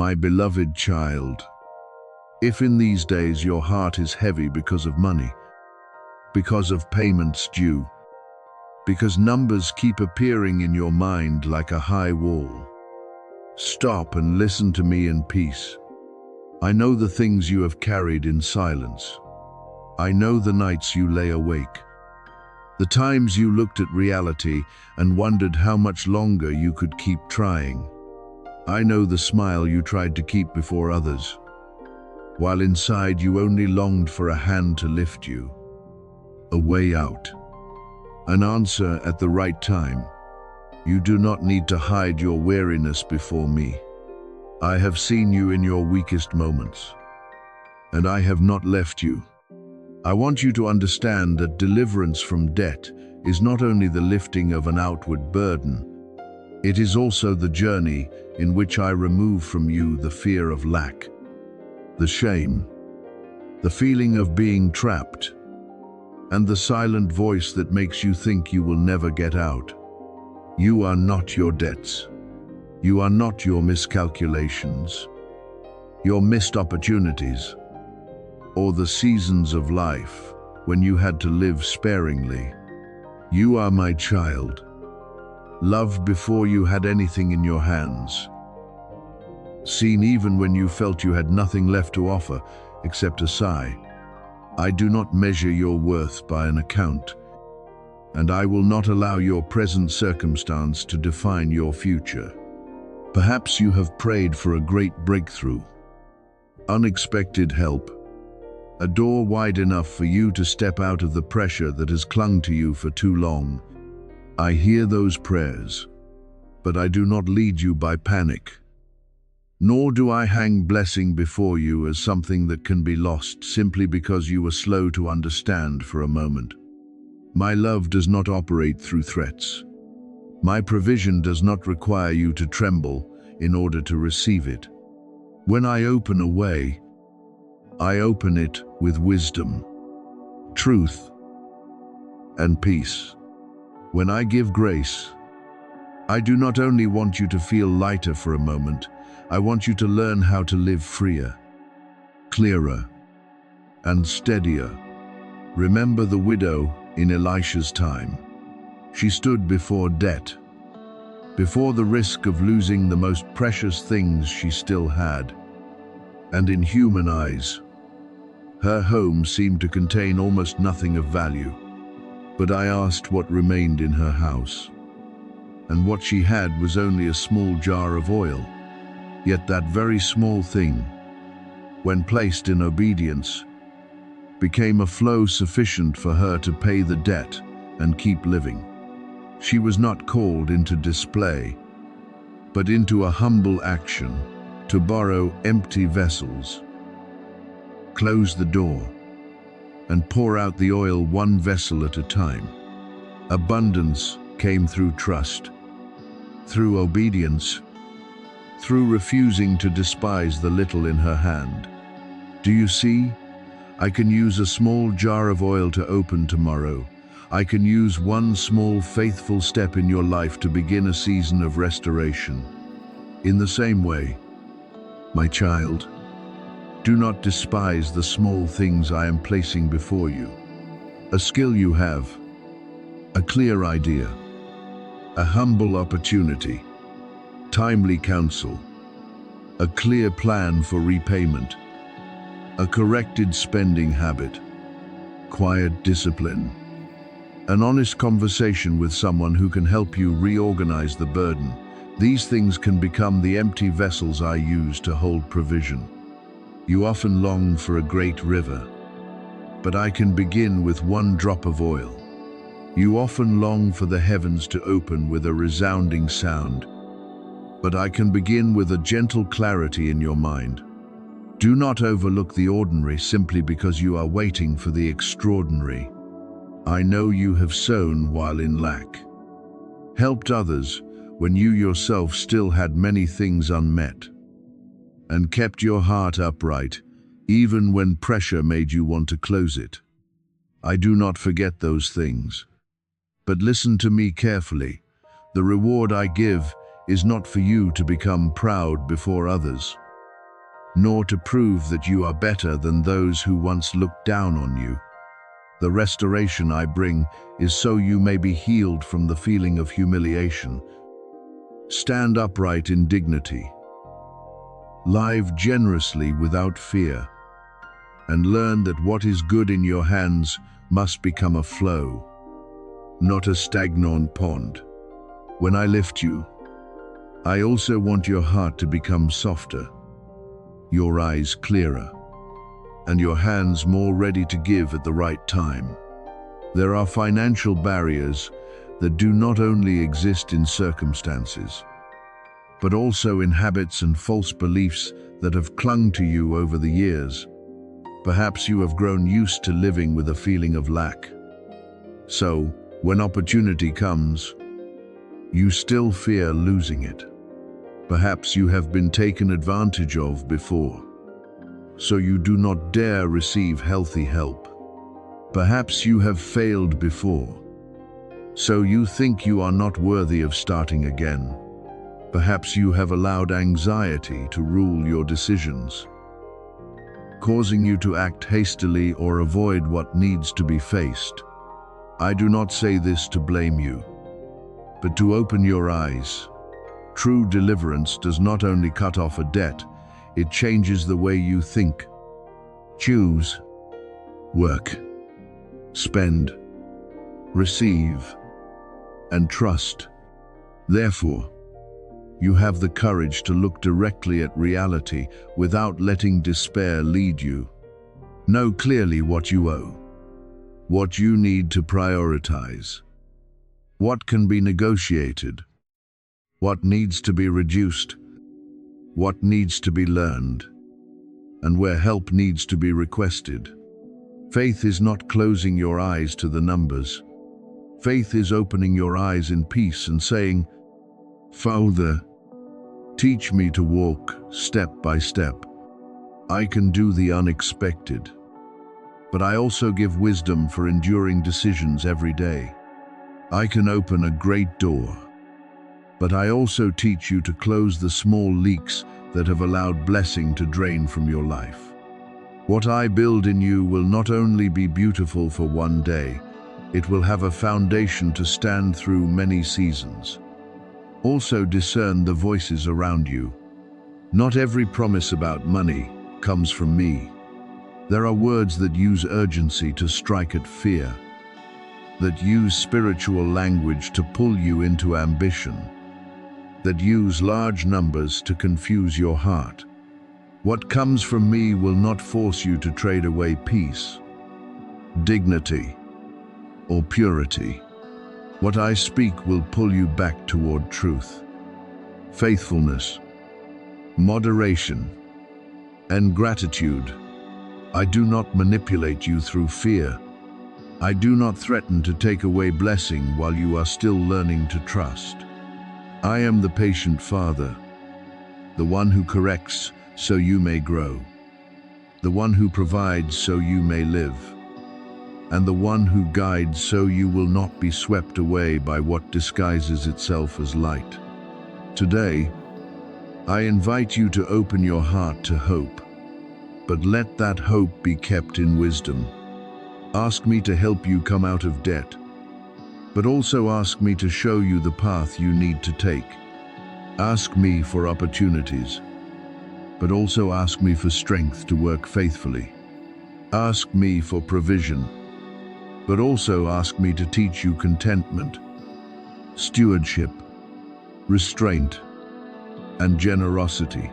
My beloved child, if in these days your heart is heavy because of money, because of payments due, because numbers keep appearing in your mind like a high wall, stop and listen to me in peace. I know the things you have carried in silence. I know the nights you lay awake, the times you looked at reality and wondered how much longer you could keep trying. I know the smile you tried to keep before others, while inside you only longed for a hand to lift you, a way out, an answer at the right time. You do not need to hide your weariness before me. I have seen you in your weakest moments, and I have not left you. I want you to understand that deliverance from debt is not only the lifting of an outward burden, it is also the journey in which I remove from you the fear of lack, the shame, the feeling of being trapped, and the silent voice that makes you think you will never get out. You are not your debts. You are not your miscalculations, your missed opportunities, or the seasons of life when you had to live sparingly. You are my child, loved before you had anything in your hands, seen even when you felt you had nothing left to offer except a sigh. I do not measure your worth by an account, and I will not allow your present circumstance to define your future. Perhaps you have prayed for a great breakthrough, unexpected help, a door wide enough for you to step out of the pressure that has clung to you for too long. I hear those prayers, but I do not lead you by panic, nor do I hang blessing before you as something that can be lost simply because you were slow to understand for a moment. My love does not operate through threats. My provision does not require you to tremble in order to receive it. When I open a way, I open it with wisdom, truth, and peace. When I give grace, I do not only want you to feel lighter for a moment, I want you to learn how to live freer, clearer, and steadier. Remember the widow in Elisha's time. She stood before debt, before the risk of losing the most precious things she still had. And in human eyes, her home seemed to contain almost nothing of value. But I asked what remained in her house, and what she had was only a small jar of oil. Yet that very small thing, when placed in obedience, became a flow sufficient for her to pay the debt and keep living. She was not called into display, but into a humble action, to borrow empty vessels, close the door, and pour out the oil one vessel at a time. Abundance came through trust, through obedience, through refusing to despise the little in her hand. Do you see? I can use a small jar of oil to open tomorrow. I can use one small faithful step in your life to begin a season of restoration. In the same way, my child, do not despise the small things I am placing before you. A skill you have, a clear idea, a humble opportunity, timely counsel, a clear plan for repayment, a corrected spending habit, quiet discipline, an honest conversation with someone who can help you reorganize the burden. These things can become the empty vessels I use to hold provision. You often long for a great river, but I can begin with one drop of oil. You often long for the heavens to open with a resounding sound, but I can begin with a gentle clarity in your mind. Do not overlook the ordinary simply because you are waiting for the extraordinary. I know you have sown while in lack, helped others when you yourself still had many things unmet, and kept your heart upright even when pressure made you want to close it. I do not forget those things. But listen to me carefully. The reward I give is not for you to become proud before others. nor to prove that you are better than those who once looked down on you. The restoration I bring is so you may be healed from the feeling of humiliation. Stand upright in dignity. Live generously without fear, and learn that what is good in your hands must become a flow, not a stagnant pond. When I lift you, I also want your heart to become softer, your eyes clearer, and your hands more ready to give at the right time. There are financial barriers that do not only exist in circumstances, but also in habits and false beliefs that have clung to you over the years. Perhaps you have grown used to living with a feeling of lack. So, when opportunity comes, you still fear losing it. Perhaps you have been taken advantage of before, so you do not dare receive healthy help. Perhaps you have failed before, so you think you are not worthy of starting again. Perhaps you have allowed anxiety to rule your decisions, causing you to act hastily or avoid what needs to be faced. I do not say this to blame you, but to open your eyes. True deliverance does not only cut off a debt, it changes the way you think, choose, work, spend, receive, and trust. Therefore, you have the courage to look directly at reality without letting despair lead you. Know clearly what you owe, what you need to prioritize, what can be negotiated, what needs to be reduced, what needs to be learned, and where help needs to be requested. Faith is not closing your eyes to the numbers. Faith is opening your eyes in peace and saying, Father, teach me to walk step by step. I can do the unexpected, but I also give wisdom for enduring decisions every day. I can open a great door, but I also teach you to close the small leaks that have allowed blessing to drain from your life. What I build in you will not only be beautiful for one day, it will have a foundation to stand through many seasons. Also discern the voices around you. Not every promise about money comes from me. There are words that use urgency to strike at fear, that use spiritual language to pull you into ambition, that use large numbers to confuse your heart. What comes from me will not force you to trade away peace, dignity, or purity. What I speak will pull you back toward truth, faithfulness, moderation, and gratitude. I do not manipulate you through fear. I do not threaten to take away blessing while you are still learning to trust. I am the patient Father, the one who corrects so you may grow, the one who provides so you may live, and the one who guides so you will not be swept away by what disguises itself as light. Today, I invite you to open your heart to hope, but let that hope be kept in wisdom. Ask me to help you come out of debt, but also ask me to show you the path you need to take. Ask me for opportunities, but also ask me for strength to work faithfully. Ask me for provision, but also ask me to teach you contentment, stewardship, restraint, and generosity.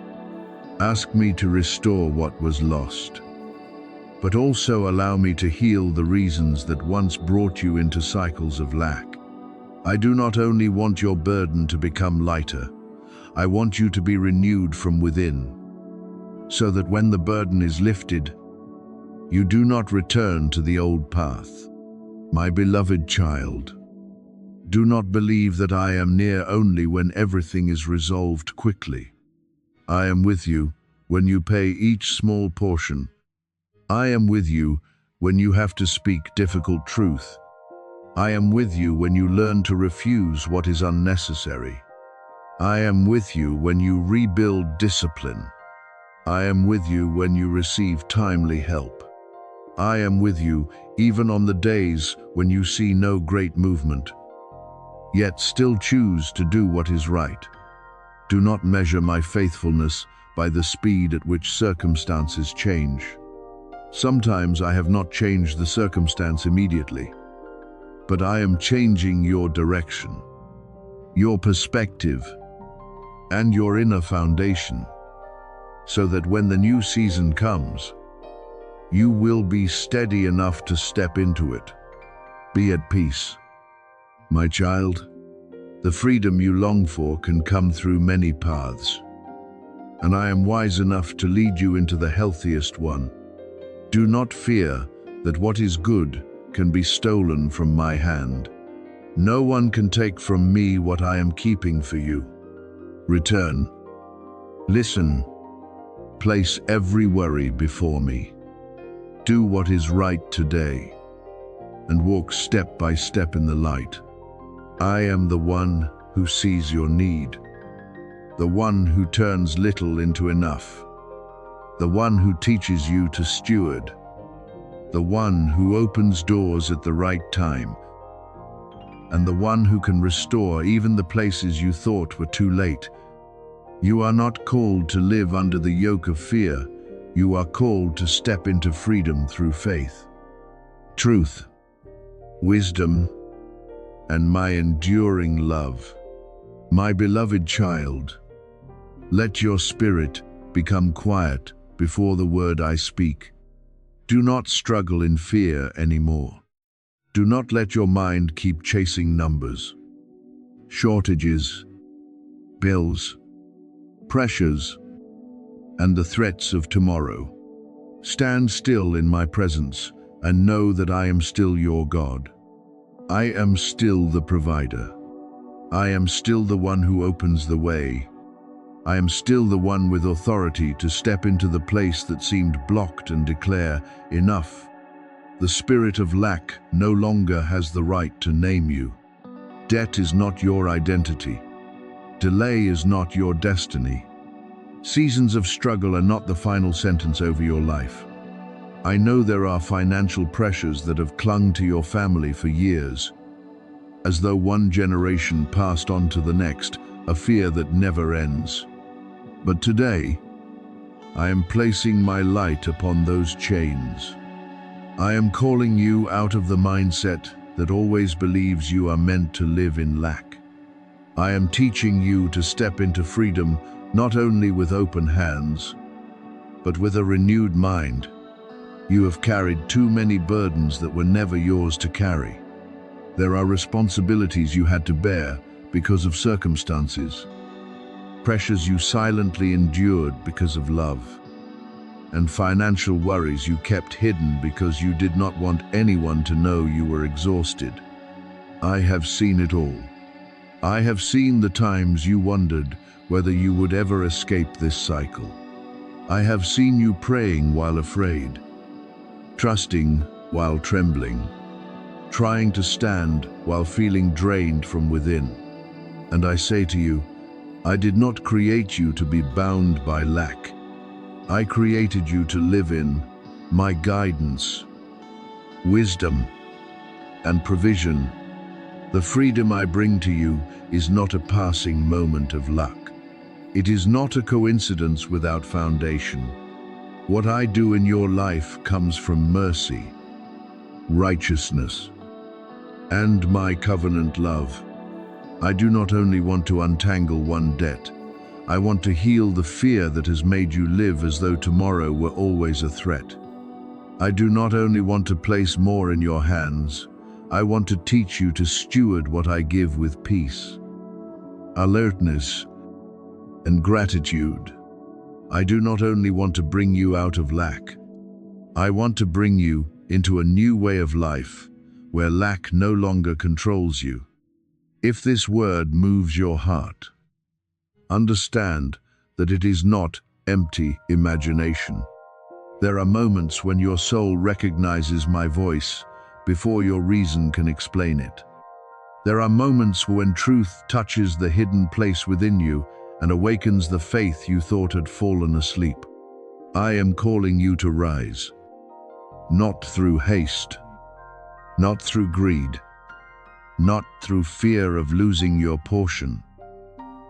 Ask me to restore what was lost, but also allow me to heal the reasons that once brought you into cycles of lack. I do not only want your burden to become lighter, I want you to be renewed from within, so that when the burden is lifted, you do not return to the old path. My beloved child, do not believe that I am near only when everything is resolved quickly. I am with you when you pay each small portion. I am with you when you have to speak difficult truth. I am with you when you learn to refuse what is unnecessary. I am with you when you rebuild discipline. I am with you when you receive timely help. I am with you even on the days when you see no great movement, yet still choose to do what is right. Do not measure my faithfulness by the speed at which circumstances change. Sometimes I have not changed the circumstance immediately, but I am changing your direction, your perspective, and your inner foundation, so that when the new season comes, you will be steady enough to step into it. Be at peace. My child, the freedom you long for can come through many paths, and I am wise enough to lead you into the healthiest one. Do not fear that what is good can be stolen from my hand. No one can take from me what I am keeping for you. Return. Listen. Place every worry before me. Do what is right today, and walk step by step in the light. I am the one who sees your need, the one who turns little into enough, the one who teaches you to steward, the one who opens doors at the right time, and the one who can restore even the places you thought were too late. You are not called to live under the yoke of fear. You are called to step into freedom through faith, truth, wisdom, and my enduring love. My beloved child, let your spirit become quiet before the word I speak. Do not struggle in fear anymore. Do not let your mind keep chasing numbers, shortages, bills, pressures, and the threats of tomorrow. Stand still in my presence and know that I am still your God. I am still the provider. I am still the one who opens the way. I am still the one with authority to step into the place that seemed blocked and declare, enough. The spirit of lack no longer has the right to name you. Debt is not your identity. Delay is not your destiny. Seasons of struggle are not the final sentence over your life. I know there are financial pressures that have clung to your family for years, as though one generation passed on to the next, a fear that never ends. But today, I am placing my light upon those chains. I am calling you out of the mindset that always believes you are meant to live in lack. I am teaching you to step into freedom not only with open hands, but with a renewed mind. You have carried too many burdens that were never yours to carry. There are responsibilities you had to bear because of circumstances, pressures you silently endured because of love, and financial worries you kept hidden because you did not want anyone to know you were exhausted. I have seen it all. I have seen the times you wondered whether you would ever escape this cycle. I have seen you praying while afraid, trusting while trembling, trying to stand while feeling drained from within. And I say to you, I did not create you to be bound by lack. I created you to live in my guidance, wisdom, and provision. The freedom I bring to you is not a passing moment of luck. It is not a coincidence without foundation. What I do in your life comes from mercy, righteousness, and my covenant love. I do not only want to untangle one debt, I want to heal the fear that has made you live as though tomorrow were always a threat. I do not only want to place more in your hands, I want to teach you to steward what I give with peace, alertness, and gratitude. I do not only want to bring you out of lack, I want to bring you into a new way of life where lack no longer controls you. If this word moves your heart, understand that it is not empty imagination. There are moments when your soul recognizes my voice before your reason can explain it. There are moments when truth touches the hidden place within you and awakens the faith you thought had fallen asleep. I am calling you to rise, not through haste, not through greed, not through fear of losing your portion,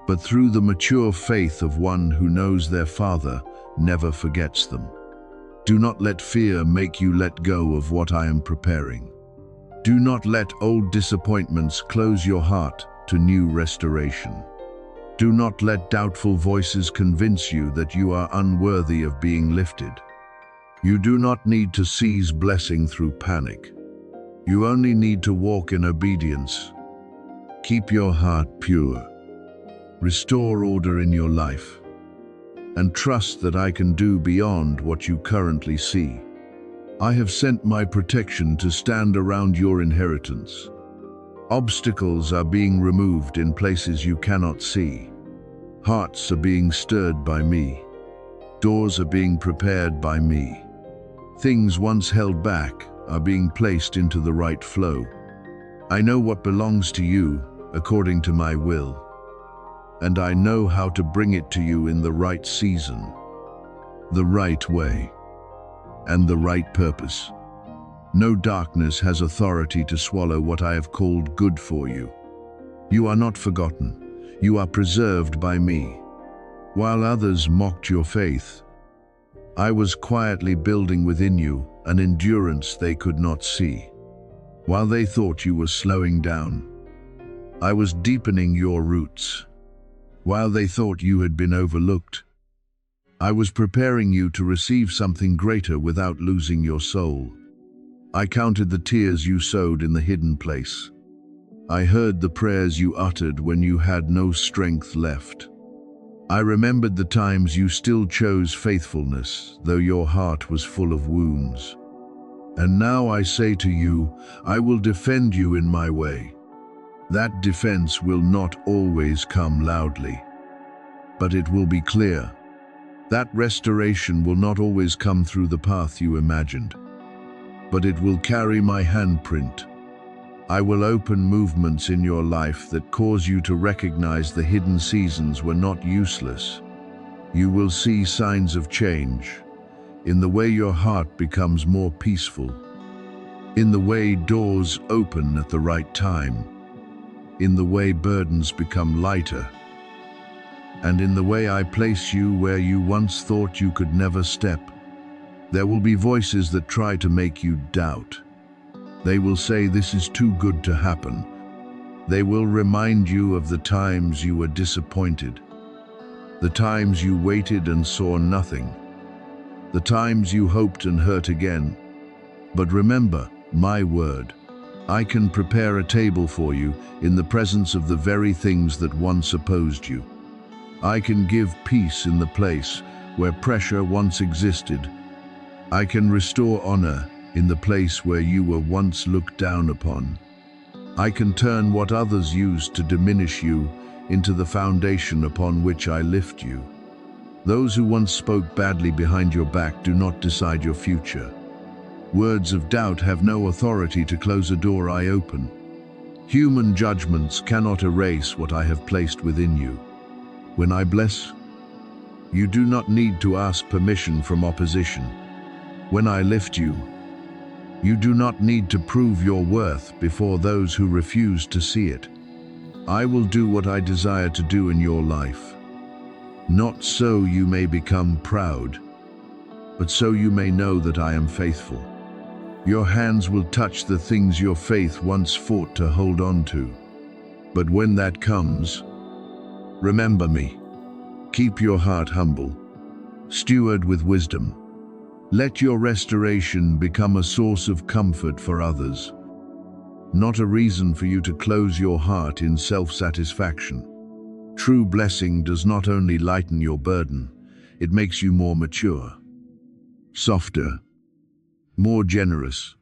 but through the mature faith of one who knows their Father never forgets them. Do not let fear make you let go of what I am preparing. Do not let old disappointments close your heart to new restoration. Do not let doubtful voices convince you that you are unworthy of being lifted. You do not need to seize blessing through panic. You only need to walk in obedience. Keep your heart pure. Restore order in your life, and trust that I can do beyond what you currently see. I have sent my protection to stand around your inheritance. Obstacles are being removed in places you cannot see. Hearts are being stirred by me. Doors are being prepared by me. Things once held back are being placed into the right flow. I know what belongs to you according to my will, and I know how to bring it to you in the right season, the right way, and the right purpose. No darkness has authority to swallow what I have called good for you. You are not forgotten. You are preserved by me. While others mocked your faith, I was quietly building within you an endurance they could not see. While they thought you were slowing down, I was deepening your roots. While they thought you had been overlooked, I was preparing you to receive something greater without losing your soul. I counted the tears you sowed in the hidden place. I heard the prayers you uttered when you had no strength left. I remembered the times you still chose faithfulness, though your heart was full of wounds. And now I say to you, I will defend you in my way. That defense will not always come loudly, but it will be clear. That restoration will not always come through the path you imagined, but it will carry my handprint. I will open movements in your life that cause you to recognize the hidden seasons were not useless. You will see signs of change in the way your heart becomes more peaceful, in the way doors open at the right time, in the way burdens become lighter, and in the way I place you where you once thought you could never step. There will be voices that try to make you doubt. They will say this is too good to happen. They will remind you of the times you were disappointed, the times you waited and saw nothing, the times you hoped and hurt again. But remember my word. I can prepare a table for you in the presence of the very things that once opposed you. I can give peace in the place where pressure once existed. I can restore honor in the place where you were once looked down upon. I can turn what others used to diminish you into the foundation upon which I lift you. Those who once spoke badly behind your back do not decide your future. Words of doubt have no authority to close a door I open. Human judgments cannot erase what I have placed within you. When I bless, you do not need to ask permission from opposition. When I lift you, you do not need to prove your worth before those who refuse to see it. I will do what I desire to do in your life, not so you may become proud, but so you may know that I am faithful. Your hands will touch the things your faith once fought to hold on to. But when that comes, remember me. Keep your heart humble. Steward with wisdom. Let your restoration become a source of comfort for others, not a reason for you to close your heart in self-satisfaction. True blessing does not only lighten your burden, it makes you more mature, softer, more generous,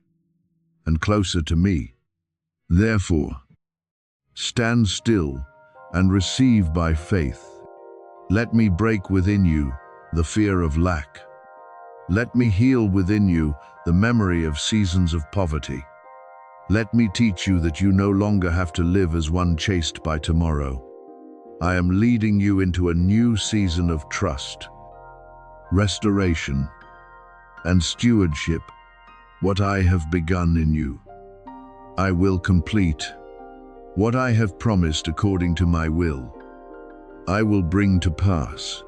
and closer to me. Therefore, stand still and receive by faith. Let me break within you the fear of lack. Let me heal within you the memory of seasons of poverty. Let me teach you that you no longer have to live as one chased by tomorrow. I am leading you into a new season of trust, restoration, and stewardship. What I have begun in you, I will complete. What I have promised according to my will, I will bring to pass.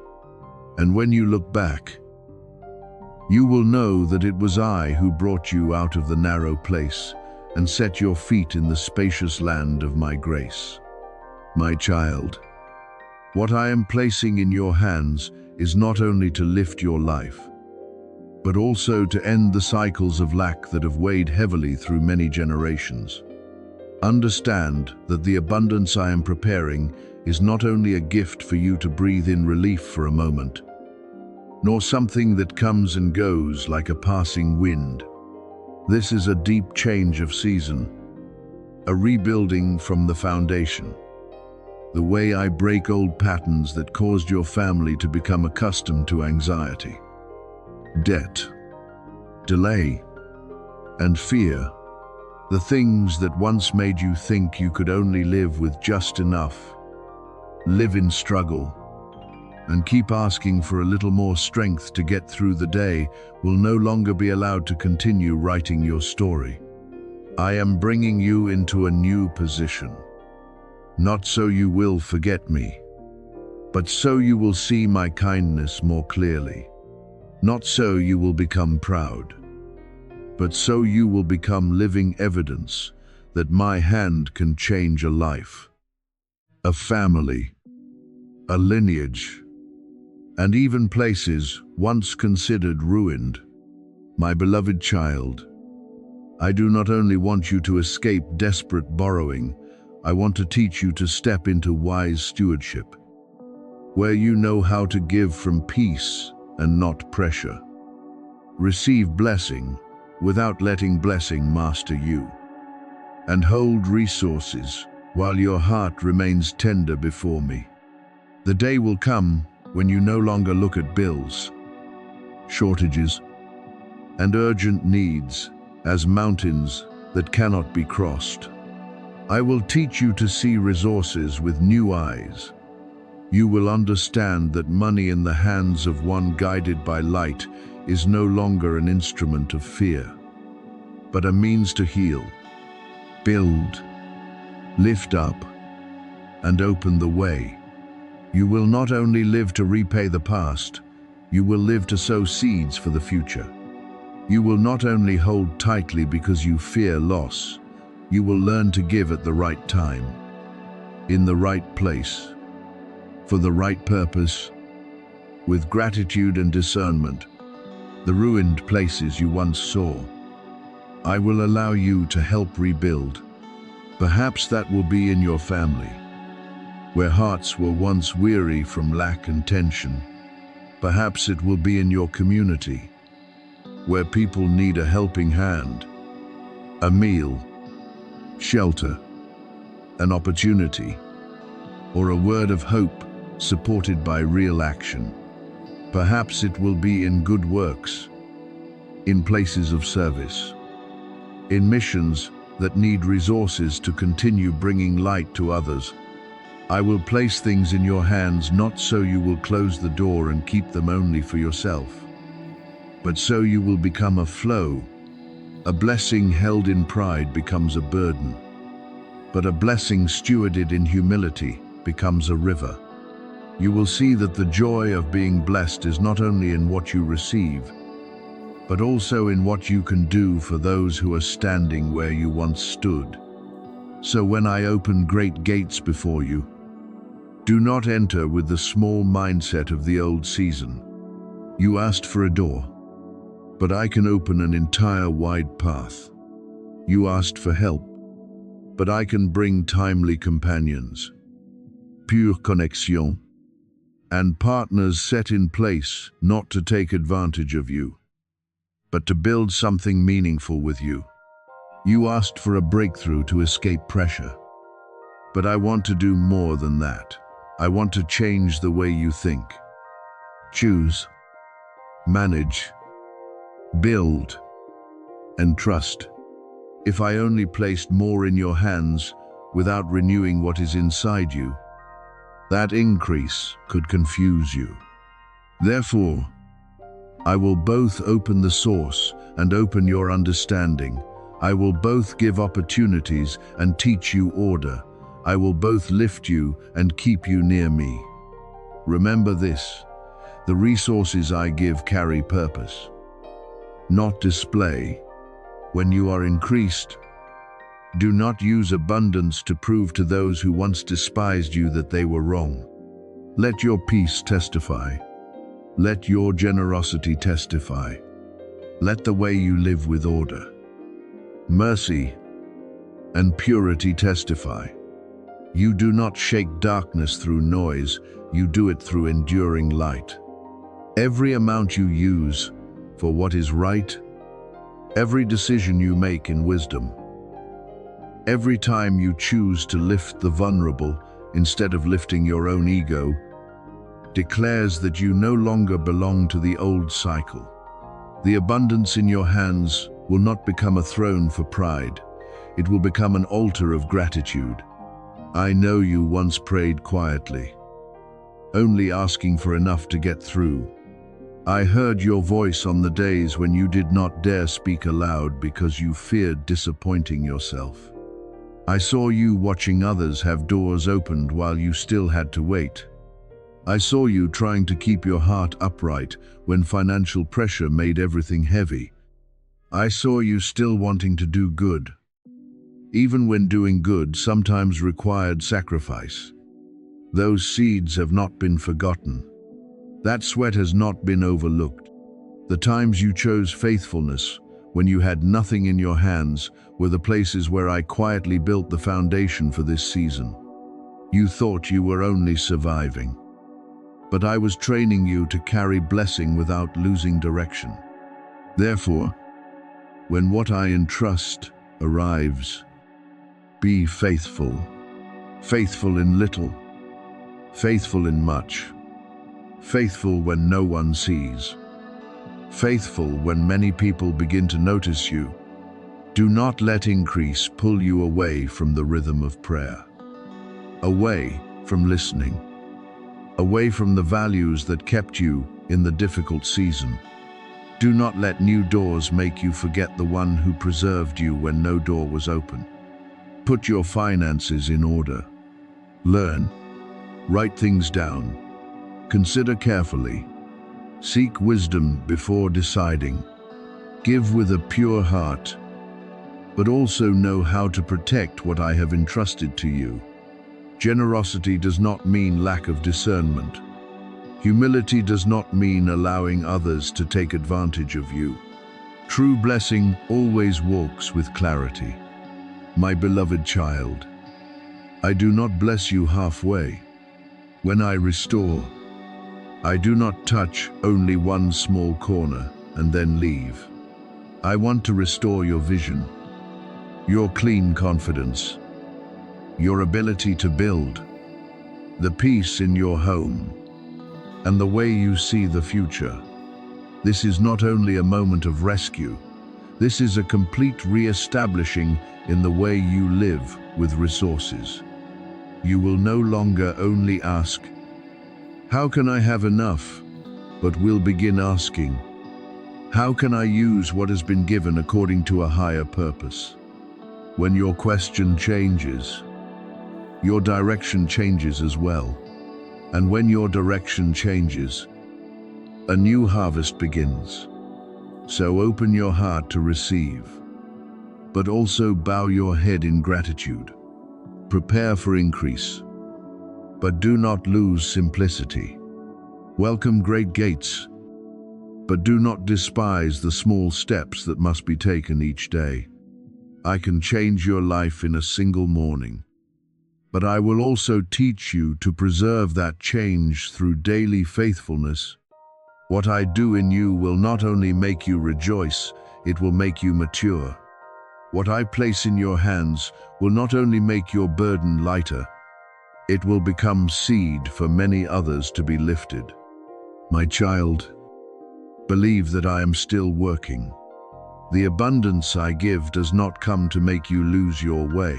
And when you look back, you will know that it was I who brought you out of the narrow place and set your feet in the spacious land of my grace. My child, what I am placing in your hands is not only to lift your life, but also to end the cycles of lack that have weighed heavily through many generations. Understand that the abundance I am preparing is not only a gift for you to breathe in relief for a moment, nor something that comes and goes like a passing wind. This is a deep change of season, a rebuilding from the foundation. The way I break old patterns that caused your family to become accustomed to anxiety, debt, delay, and fear. The things that once made you think you could only live with just enough, live in struggle, and keep asking for a little more strength to get through the day will no longer be allowed to continue writing your story. I am bringing you into a new position, not so you will forget me, but so you will see my kindness more clearly. Not so you will become proud, but so you will become living evidence that my hand can change a life, a family, a lineage, and even places once considered ruined. My beloved child, I do not only want you to escape desperate borrowing, I want to teach you to step into wise stewardship, where you know how to give from peace and not pressure. Receive blessing without letting blessing master you, and hold resources while your heart remains tender before me. The day will come when you no longer look at bills, shortages, and urgent needs as mountains that cannot be crossed. I will teach you to see resources with new eyes. You will understand that money in the hands of one guided by light is no longer an instrument of fear, but a means to heal, build, lift up, and open the way. You will not only live to repay the past, you will live to sow seeds for the future. You will not only hold tightly because you fear loss, you will learn to give at the right time, in the right place, for the right purpose, with gratitude and discernment. The ruined places you once saw, I will allow you to help rebuild. Perhaps that will be in your family, where hearts were once weary from lack and tension. Perhaps it will be in your community, where people need a helping hand, a meal, shelter, an opportunity, or a word of hope supported by real action. Perhaps it will be in good works, in places of service, in missions that need resources to continue bringing light to others. I will place things in your hands not so you will close the door and keep them only for yourself, but so you will become a flow. A blessing held in pride becomes a burden, but a blessing stewarded in humility becomes a river. You will see that the joy of being blessed is not only in what you receive, but also in what you can do for those who are standing where you once stood. So when I open great gates before you, do not enter with the small mindset of the old season. You asked for a door, but I can open an entire wide path. You asked for help, but I can bring timely companions, pure connexion, and partners set in place not to take advantage of you, but to build something meaningful with you. You asked for a breakthrough to escape pressure, but I want to do more than that. I want to change the way you think, choose, manage, build, and trust. If I only placed more in your hands without renewing what is inside you, that increase could confuse you. Therefore, I will both open the source and open your understanding. I will both give opportunities and teach you order. I will both lift you and keep you near me. Remember this, the resources I give carry purpose, not display. When you are increased, do not use abundance to prove to those who once despised you that they were wrong. Let your peace testify. Let your generosity testify. Let the way you live with order, mercy, and purity testify. You do not shake darkness through noise, you do it through enduring light. Every amount you use for what is right, every decision you make in wisdom, every time you choose to lift the vulnerable instead of lifting your own ego, declares that you no longer belong to the old cycle. The abundance in your hands will not become a throne for pride. It will become an altar of gratitude. I know you once prayed quietly, only asking for enough to get through. I heard your voice on the days when you did not dare speak aloud because you feared disappointing yourself. I saw you watching others have doors opened while you still had to wait. I saw you trying to keep your heart upright when financial pressure made everything heavy. I saw you still wanting to do good, even when doing good sometimes required sacrifice. Those seeds have not been forgotten. That sweat has not been overlooked. The times you chose faithfulness, when you had nothing in your hands, were the places where I quietly built the foundation for this season. You thought you were only surviving, but I was training you to carry blessing without losing direction. Therefore, when what I entrust arrives, be faithful. Faithful in little, faithful in much, faithful when no one sees, faithful when many people begin to notice you. Do not let increase pull you away from the rhythm of prayer, away from listening, away from the values that kept you in the difficult season. Do not let new doors make you forget the one who preserved you when no door was open. Put your finances in order. Learn. Write things down. Consider carefully. Seek wisdom before deciding. Give with a pure heart, but also know how to protect what I have entrusted to you. Generosity does not mean lack of discernment. Humility does not mean allowing others to take advantage of you. True blessing always walks with clarity. My beloved child, I do not bless you halfway. When I restore, I do not touch only one small corner and then leave. I want to restore your vision, your clean confidence, your ability to build, the peace in your home, and the way you see the future. This is not only a moment of rescue, this is a complete re-establishing in the way you live with resources. You will no longer only ask, "How can I have enough?" but will begin asking, "How can I use what has been given according to a higher purpose?" When your question changes, your direction changes as well. And when your direction changes, a new harvest begins. So open your heart to receive, but also bow your head in gratitude. Prepare for increase, but do not lose simplicity. Welcome great gates, but do not despise the small steps that must be taken each day. I can change your life in a single morning, but I will also teach you to preserve that change through daily faithfulness. What I do in you will not only make you rejoice, it will make you mature. What I place in your hands will not only make your burden lighter, it will become seed for many others to be lifted. My child, believe that I am still working. The abundance I give does not come to make you lose your way,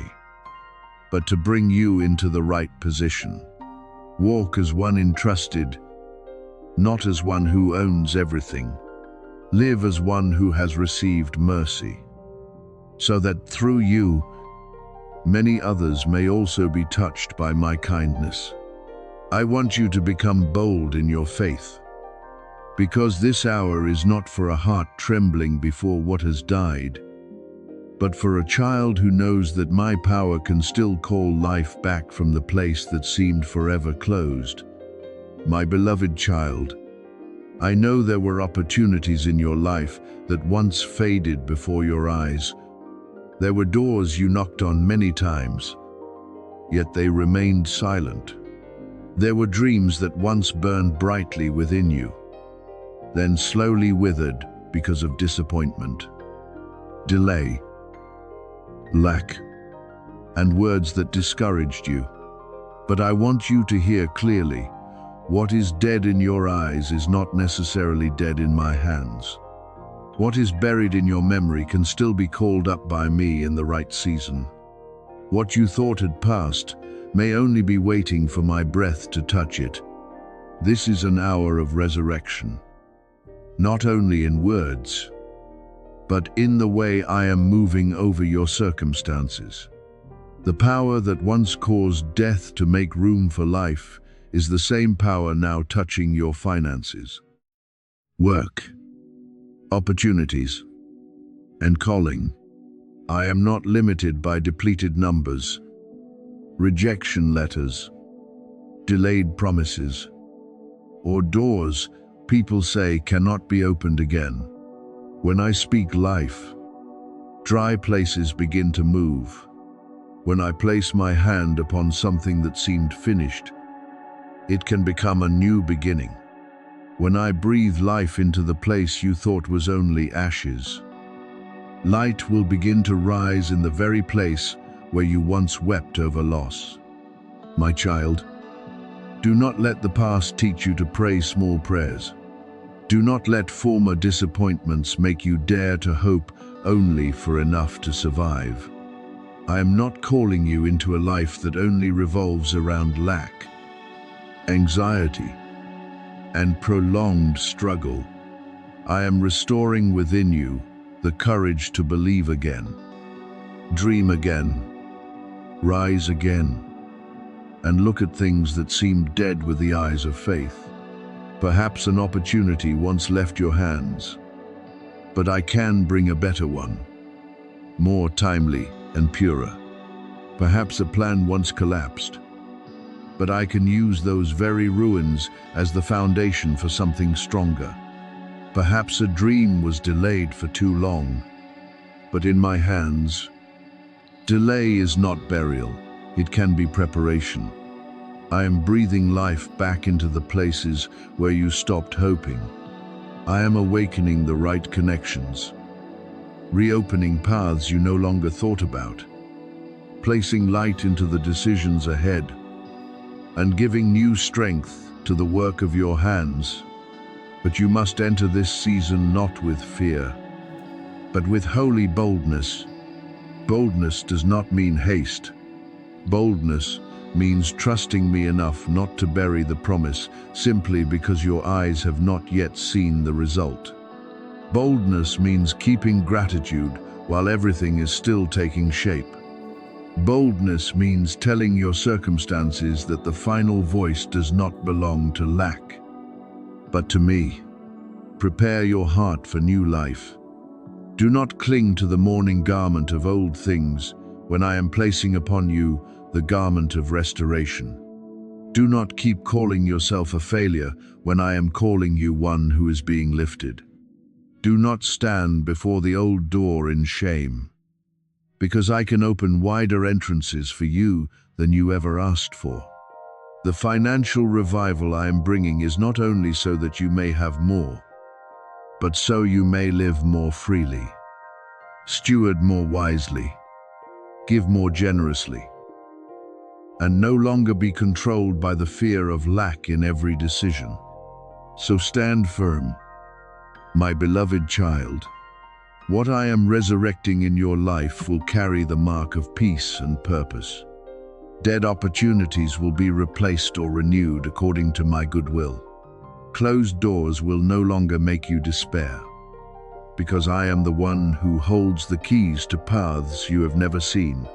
but to bring you into the right position. Walk as one entrusted, not as one who owns everything. Live as one who has received mercy, so that through you, many others may also be touched by my kindness. I want you to become bold in your faith, because this hour is not for a heart trembling before what has died, but for a child who knows that my power can still call life back from the place that seemed forever closed. My beloved child, I know there were opportunities in your life that once faded before your eyes. There were doors you knocked on many times, yet they remained silent. There were dreams that once burned brightly within you, then slowly withered because of disappointment, delay, lack, and words that discouraged you. But I want you to hear clearly, what is dead in your eyes is not necessarily dead in my hands. What is buried in your memory can still be called up by me in the right season. What you thought had passed may only be waiting for my breath to touch it. This is an hour of resurrection, not only in words, but in the way I am moving over your circumstances. The power that once caused death to make room for life is the same power now touching your finances, work, opportunities, and calling. I am not limited by depleted numbers, rejection letters, delayed promises, or doors people say cannot be opened again. When I speak life, dry places begin to move. When I place my hand upon something that seemed finished, it can become a new beginning. When I breathe life into the place you thought was only ashes, light will begin to rise in the very place where you once wept over loss. My child, do not let the past teach you to pray small prayers. Do not let former disappointments make you dare to hope only for enough to survive. I am not calling you into a life that only revolves around lack, anxiety, and prolonged struggle. I am restoring within you the courage to believe again, dream again, rise again, and look at things that seemed dead with the eyes of faith. Perhaps an opportunity once left your hands, but I can bring a better one, more timely and purer. Perhaps a plan once collapsed, but I can use those very ruins as the foundation for something stronger. Perhaps a dream was delayed for too long, but in my hands, delay is not burial, it can be preparation. I am breathing life back into the places where you stopped hoping. I am awakening the right connections, reopening paths you no longer thought about, placing light into the decisions ahead, and giving new strength to the work of your hands. But you must enter this season not with fear, but with holy boldness. Boldness does not mean haste. Boldness means trusting me enough not to bury the promise simply because your eyes have not yet seen the result. Boldness means keeping gratitude while everything is still taking shape. Boldness means telling your circumstances that the final voice does not belong to lack, but to me. Prepare your heart for new life. Do not cling to the mourning garment of old things when I am placing upon you the garment of restoration. Do not keep calling yourself a failure when I am calling you one who is being lifted. Do not stand before the old door in shame, because I can open wider entrances for you than you ever asked for. The financial revival I am bringing is not only so that you may have more, but so you may live more freely, steward more wisely, give more generously, and no longer be controlled by the fear of lack in every decision. So stand firm, my beloved child. What I am resurrecting in your life will carry the mark of peace and purpose. Dead opportunities will be replaced or renewed according to my goodwill. Closed doors will no longer make you despair. because I am the one who holds the keys to paths you have never seen.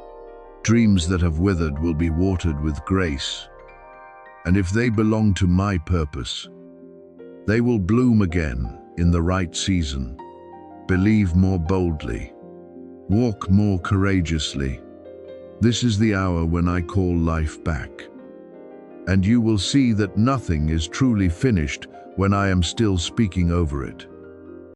Dreams that have withered will be watered with grace. And if they belong to my purpose, they will bloom again in the right season. Believe more boldly. Walk more courageously. This is the hour when I call life back. And you will see that nothing is truly finished when I am still speaking over it.